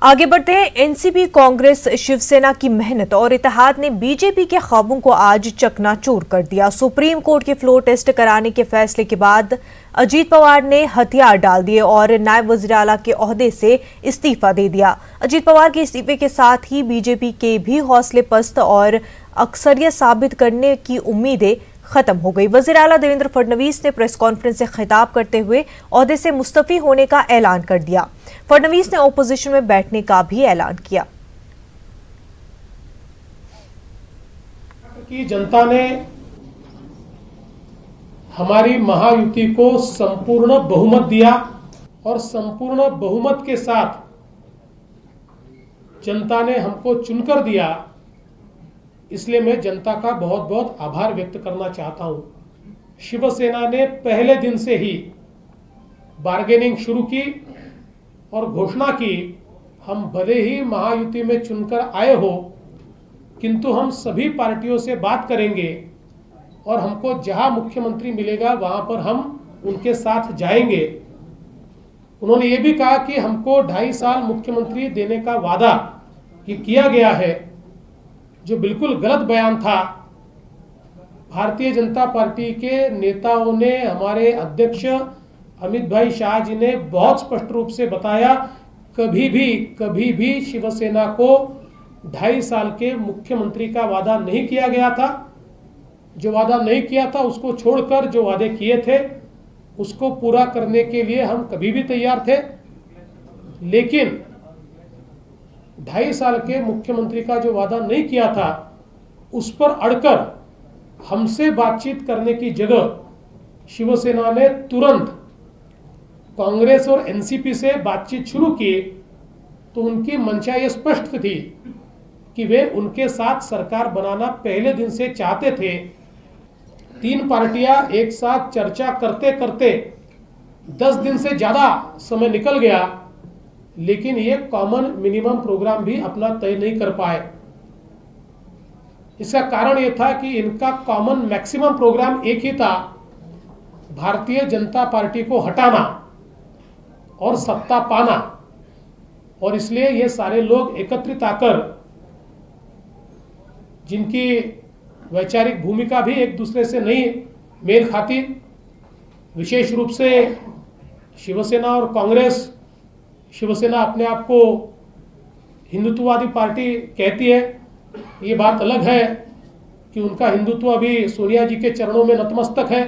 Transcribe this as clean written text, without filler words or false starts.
आगे बढ़ते हैं। एनसीपी, कांग्रेस, शिवसेना की मेहनत और इत्तेहाद ने बीजेपी के ख्वाबों को आज चकनाचूर कर दिया। सुप्रीम कोर्ट के फ्लोर टेस्ट कराने के फैसले के बाद अजीत पवार ने हथियार डाल दिए और नायब वज़ीर आला के ओहदे से इस्तीफा दे दिया। अजीत पवार के इस्तीफे के साथ ही बीजेपी के भी हौसले पस्त और अक्सरियत साबित करने की उम्मीदें खत्म हो गई। वज़ीर आला देवेंद्र फडणवीस ने प्रेस कॉन्फ्रेंस से खिताब करते हुए ओहदे से मुस्तफी होने का ऐलान कर दिया। फडणवीस ने ओपोजिशन में बैठने का भी ऐलान किया। कि जनता ने हमारी महायुति को संपूर्ण बहुमत दिया और संपूर्ण बहुमत के साथ जनता ने हमको चुनकर दिया, इसलिए मैं जनता का बहुत बहुत आभार व्यक्त करना चाहता हूं। शिवसेना ने पहले दिन से ही बार्गेनिंग शुरू की और घोषणा की, हम भले ही महायुति में चुनकर आए हो, किंतु हम सभी पार्टियों से बात करेंगे और हमको जहां मुख्यमंत्री मिलेगा वहां पर हम उनके साथ जाएंगे। उन्होंने ये भी कहा कि हमको 2.5 साल मुख्यमंत्री देने का वादा ये किया गया है, जो बिल्कुल गलत बयान था। भारतीय जनता पार्टी के नेताओं ने, हमारे अध्यक्ष अमित भाई शाह जी ने बहुत स्पष्ट रूप से बताया, कभी भी शिवसेना को 2.5 साल के मुख्यमंत्री का वादा नहीं किया गया था। जो वादा नहीं किया था उसको छोड़कर जो वादे किए थे उसको पूरा करने के लिए हम कभी भी तैयार थे। लेकिन 2.5 साल के मुख्यमंत्री का जो वादा नहीं किया था उस पर अड़कर हमसे बातचीत करने की जगह शिवसेना ने तुरंत कांग्रेस और एनसीपी से बातचीत शुरू की। तो उनकी मंशा ये स्पष्ट थी कि वे उनके साथ सरकार बनाना पहले दिन से चाहते थे। 3 पार्टियां एक साथ चर्चा करते करते 10 दिन से ज्यादा समय निकल गया, लेकिन ये कॉमन मिनिमम प्रोग्राम भी अपना तय नहीं कर पाए। इसका कारण यह था कि इनका कॉमन मैक्सिमम प्रोग्राम एक ही था, भारतीय जनता पार्टी को हटाना और सत्ता पाना। और इसलिए ये सारे लोग एकत्रित आकर, जिनकी वैचारिक भूमिका भी एक दूसरे से नहीं मेल खाती, विशेष रूप से शिवसेना और कांग्रेस, शिवसेना अपने आप को हिंदुत्ववादी पार्टी कहती है। ये बात अलग है कि उनका हिंदुत्व अभी सोनिया जी के चरणों में नतमस्तक है।